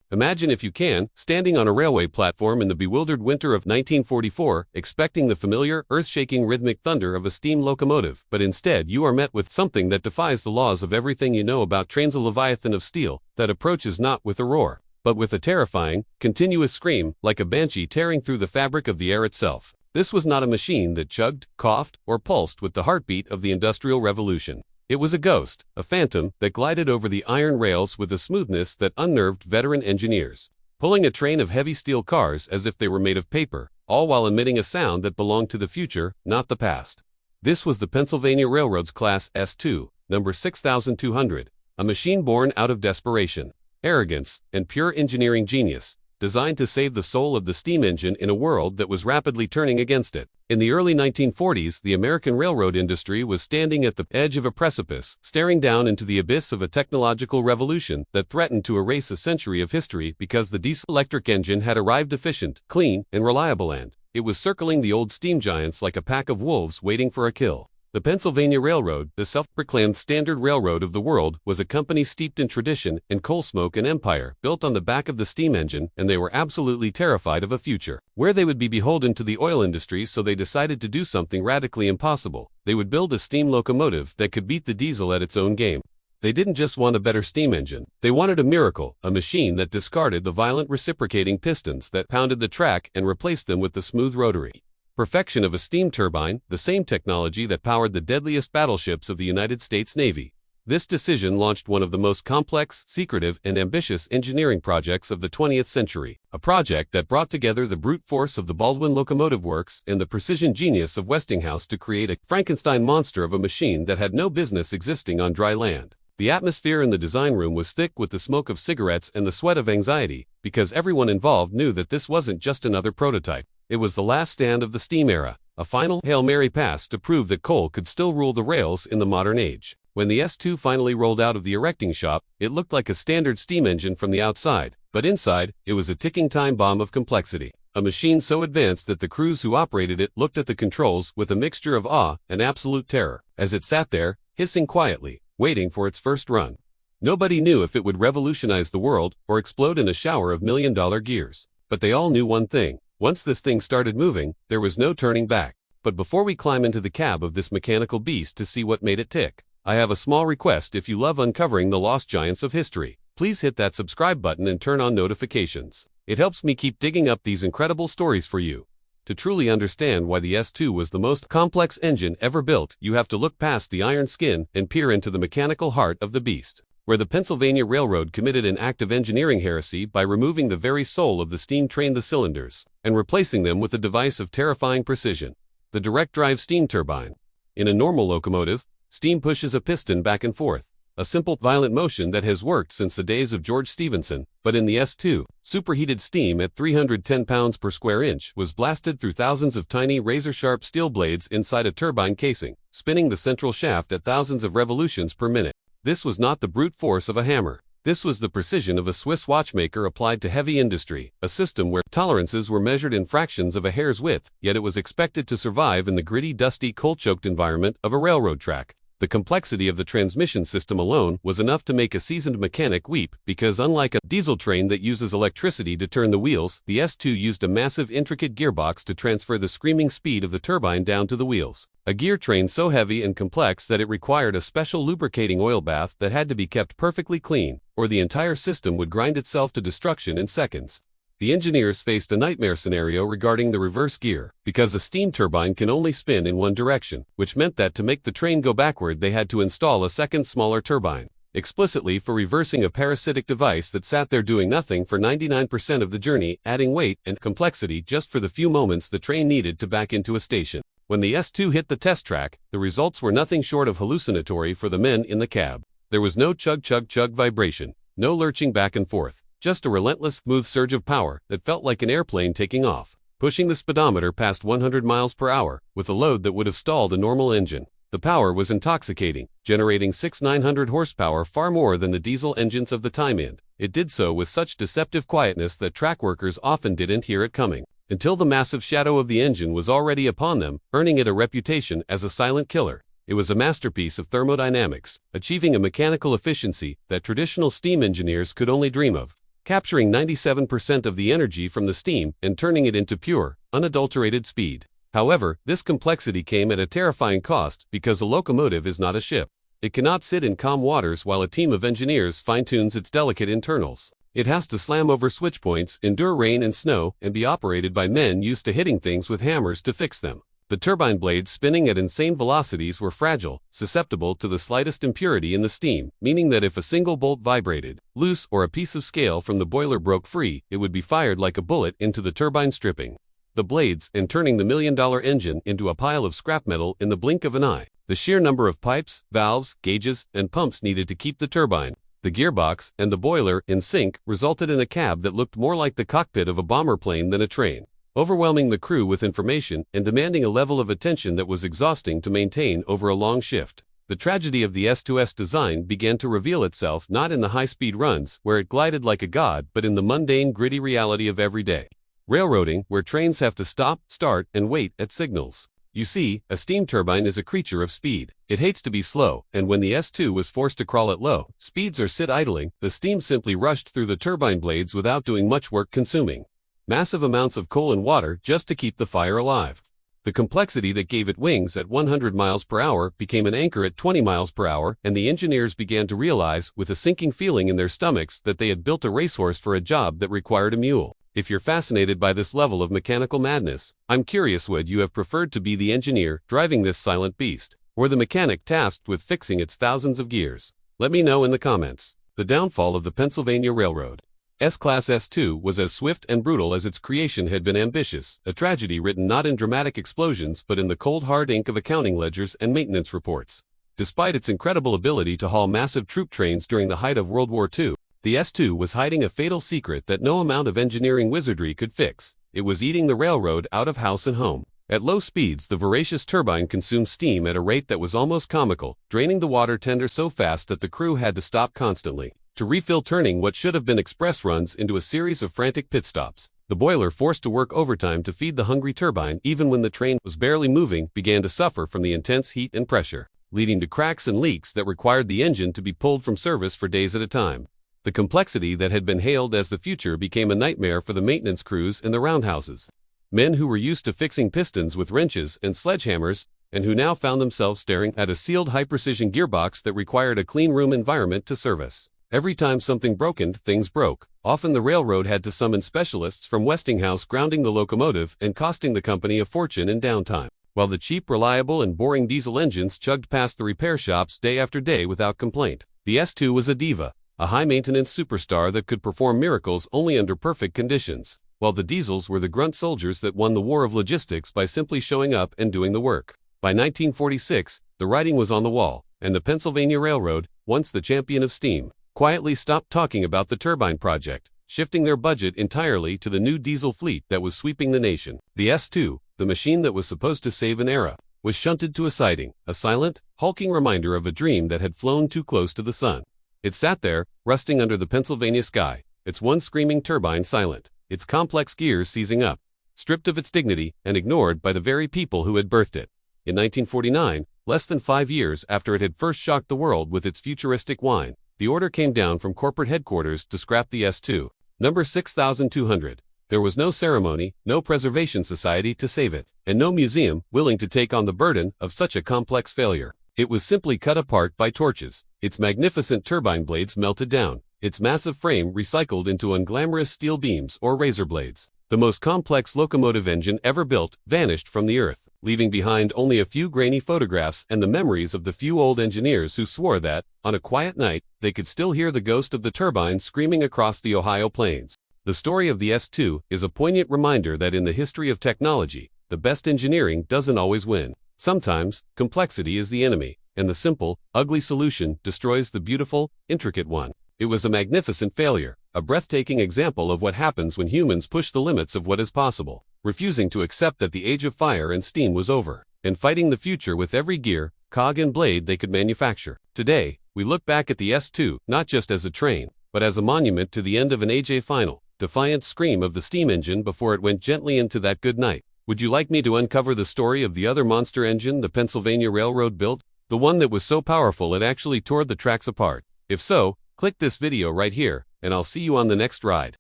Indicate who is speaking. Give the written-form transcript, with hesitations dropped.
Speaker 1: Imagine, if you can, standing on a railway platform in the bewildered winter of 1944, expecting the familiar, earth-shaking rhythmic thunder of a steam locomotive, but instead you are met with something that defies the laws of everything you know about trains. A leviathan of steel that approaches not with a roar, but with a terrifying, continuous scream, like a banshee tearing through the fabric of the air itself. This was not a machine that chugged, coughed, or pulsed with the heartbeat of the Industrial Revolution. It was a ghost, a phantom, that glided over the iron rails with a smoothness that unnerved veteran engineers, pulling a train of heavy steel cars as if they were made of paper, all while emitting a sound that belonged to the future, not the past. This was the Pennsylvania Railroad's Class S2, number 6200, a machine born out of desperation, arrogance, and pure engineering genius, designed to save the soul of the steam engine in a world that was rapidly turning against it. In the early 1940s, the American railroad industry was standing at the edge of a precipice, staring down into the abyss of a technological revolution that threatened to erase a century of history because the diesel-electric engine had arrived efficient, clean, and reliable, and it was circling the old steam giants like a pack of wolves waiting for a kill. The Pennsylvania Railroad, the self-proclaimed standard railroad of the world, was a company steeped in tradition and coal smoke and empire, built on the back of the steam engine, and they were absolutely terrified of a future where they would be beholden to the oil industry, so they decided to do something radically impossible. They would build a steam locomotive that could beat the diesel at its own game. They didn't just want a better steam engine. They wanted a miracle, a machine that discarded the violent reciprocating pistons that pounded the track and replaced them with the smooth rotary perfection of a steam turbine, the same technology that powered the deadliest battleships of the United States Navy. This decision launched one of the most complex, secretive, and ambitious engineering projects of the 20th century, a project that brought together the brute force of the Baldwin Locomotive Works and the precision genius of Westinghouse to create a Frankenstein monster of a machine that had no business existing on dry land. The atmosphere in the design room was thick with the smoke of cigarettes and the sweat of anxiety, because everyone involved knew that this wasn't just another prototype. It was the last stand of the steam era, a final Hail Mary pass to prove that coal could still rule the rails in the modern age. When the S2 finally rolled out of the erecting shop, it looked like a standard steam engine from the outside, but inside, it was a ticking time bomb of complexity. A machine so advanced that the crews who operated it looked at the controls with a mixture of awe and absolute terror, as it sat there, hissing quietly, waiting for its first run. Nobody knew if it would revolutionize the world or explode in a shower of million-dollar gears. But they all knew one thing. Once this thing started moving, there was no turning back. But before we climb into the cab of this mechanical beast to see what made it tick, I have a small request. If you love uncovering the lost giants of history, please hit that subscribe button and turn on notifications. It helps me keep digging up these incredible stories for you. To truly understand why the S2 was the most complex engine ever built, you have to look past the iron skin and peer into the mechanical heart of the beast, where the Pennsylvania Railroad committed an act of engineering heresy by removing the very soul of the steam train, the cylinders, and replacing them with a device of terrifying precision, the direct-drive steam turbine. In a normal locomotive, steam pushes a piston back and forth, a simple, violent motion that has worked since the days of George Stephenson, but in the S2, superheated steam at 310 pounds per square inch was blasted through thousands of tiny razor-sharp steel blades inside a turbine casing, spinning the central shaft at thousands of revolutions per minute. This was not the brute force of a hammer. This was the precision of a Swiss watchmaker applied to heavy industry, a system where tolerances were measured in fractions of a hair's width, yet it was expected to survive in the gritty, dusty, coal-choked environment of a railroad track. The complexity of the transmission system alone was enough to make a seasoned mechanic weep, because unlike a diesel train that uses electricity to turn the wheels, the S2 used a massive, intricate gearbox to transfer the screaming speed of the turbine down to the wheels. A gear train so heavy and complex that it required a special lubricating oil bath that had to be kept perfectly clean, or the entire system would grind itself to destruction in seconds. The engineers faced a nightmare scenario regarding the reverse gear, because a steam turbine can only spin in one direction, which meant that to make the train go backward they had to install a second, smaller turbine, explicitly for reversing a parasitic device that sat there doing nothing for 99% of the journey, adding weight and complexity just for the few moments the train needed to back into a station. When the S2 hit the test track, the results were nothing short of hallucinatory for the men in the cab. There was no chug-chug-chug vibration, no lurching back and forth. Just a relentless, smooth surge of power that felt like an airplane taking off, pushing the speedometer past 100 miles per hour, with a load that would have stalled a normal engine. The power was intoxicating, generating 900 horsepower, far more than the diesel engines of the time, and it did so with such deceptive quietness that track workers often didn't hear it coming, until the massive shadow of the engine was already upon them, earning it a reputation as a silent killer. It was a masterpiece of thermodynamics, achieving a mechanical efficiency that traditional steam engineers could only dream of. capturing 97% of the energy from the steam and turning it into pure, unadulterated speed. However, this complexity came at a terrifying cost because a locomotive is not a ship. It cannot sit in calm waters while a team of engineers fine-tunes its delicate internals. It has to slam over switch points, endure rain and snow, and be operated by men used to hitting things with hammers to fix them. The turbine blades spinning at insane velocities were fragile, susceptible to the slightest impurity in the steam, meaning that if a single bolt vibrated loose or a piece of scale from the boiler broke free, it would be fired like a bullet into the turbine stripping the blades and turning the million-dollar engine into a pile of scrap metal in the blink of an eye. The sheer number of pipes, valves, gauges, and pumps needed to keep the turbine, the gearbox, and the boiler in sync resulted in a cab that looked more like the cockpit of a bomber plane than a train, overwhelming the crew with information and demanding a level of attention that was exhausting to maintain over a long shift. The tragedy of the S2S design began to reveal itself not in the high-speed runs, where it glided like a god, but in the mundane, gritty reality of everyday railroading, where trains have to stop, start, and wait at signals. You see, a steam turbine is a creature of speed. It hates to be slow, and when the S2 was forced to crawl at low speeds or sit idling, the steam simply rushed through the turbine blades without doing much work, consuming massive amounts of coal and water just to keep the fire alive. The complexity that gave it wings at 100 miles per hour became an anchor at 20 miles per hour, and the engineers began to realize, with a sinking feeling in their stomachs, that they had built a racehorse for a job that required a mule. If you're fascinated by this level of mechanical madness, I'm curious, would you have preferred to be the engineer driving this silent beast, or the mechanic tasked with fixing its thousands of gears? Let me know in the comments. The downfall of the Pennsylvania Railroad. S-Class S2 was as swift and brutal as its creation had been ambitious, a tragedy written not in dramatic explosions but in the cold hard ink of accounting ledgers and maintenance reports. Despite its incredible ability to haul massive troop trains during the height of World War II, the S2 was hiding a fatal secret that no amount of engineering wizardry could fix. It was eating the railroad out of house and home. At low speeds, the voracious turbine consumed steam at a rate that was almost comical, draining the water tender so fast that the crew had to stop constantly to refill, turning what should have been express runs into a series of frantic pit stops. The boiler, forced to work overtime to feed the hungry turbine even when the train was barely moving, began to suffer from the intense heat and pressure, leading to cracks and leaks that required the engine to be pulled from service for days at a time. The complexity that had been hailed as the future became a nightmare for the maintenance crews in the roundhouses. Men who were used to fixing pistons with wrenches and sledgehammers, and who now found themselves staring at a sealed high-precision gearbox that required a clean room environment to service. Every time something broken, things broke. Often the railroad had to summon specialists from Westinghouse, grounding the locomotive and costing the company a fortune in downtime, while the cheap, reliable, and boring diesel engines chugged past the repair shops day after day without complaint. The S2 was a diva, a high-maintenance superstar that could perform miracles only under perfect conditions, while the diesels were the grunt soldiers that won the war of logistics by simply showing up and doing the work. By 1946, the writing was on the wall, and the Pennsylvania Railroad, once the champion of steam, quietly stopped talking about the turbine project, shifting their budget entirely to the new diesel fleet that was sweeping the nation. The S2, the machine that was supposed to save an era, was shunted to a siding, a silent, hulking reminder of a dream that had flown too close to the sun. It sat there, rusting under the Pennsylvania sky, its one screaming turbine silent, its complex gears seizing up, stripped of its dignity and ignored by the very people who had birthed it. In 1949, less than 5 years after it had first shocked the world with its futuristic whine, the order came down from corporate headquarters to scrap the S2, number 6200. There was no ceremony, no preservation society to save it, and no museum willing to take on the burden of such a complex failure. It was simply cut apart by torches, its magnificent turbine blades melted down, its massive frame recycled into unglamorous steel beams or razor blades. The most complex locomotive engine ever built vanished from the earth, leaving behind only a few grainy photographs and the memories of the few old engineers who swore that, on a quiet night, they could still hear the ghost of the turbine screaming across the Ohio plains. The story of the S2 is a poignant reminder that in the history of technology, the best engineering doesn't always win. Sometimes, complexity is the enemy, and the simple, ugly solution destroys the beautiful, intricate one. It was a magnificent failure, a breathtaking example of what happens when humans push the limits of what is possible, refusing to accept that the age of fire and steam was over, and fighting the future with every gear, cog and blade they could manufacture. Today, we look back at the S2 not just as a train, but as a monument to the end of an age, a final, defiant scream of the steam engine before it went gently into that good night. Would you like me to uncover the story of the other monster engine the Pennsylvania Railroad built? The one that was so powerful it actually tore the tracks apart? If so, click this video right here, and I'll see you on the next ride.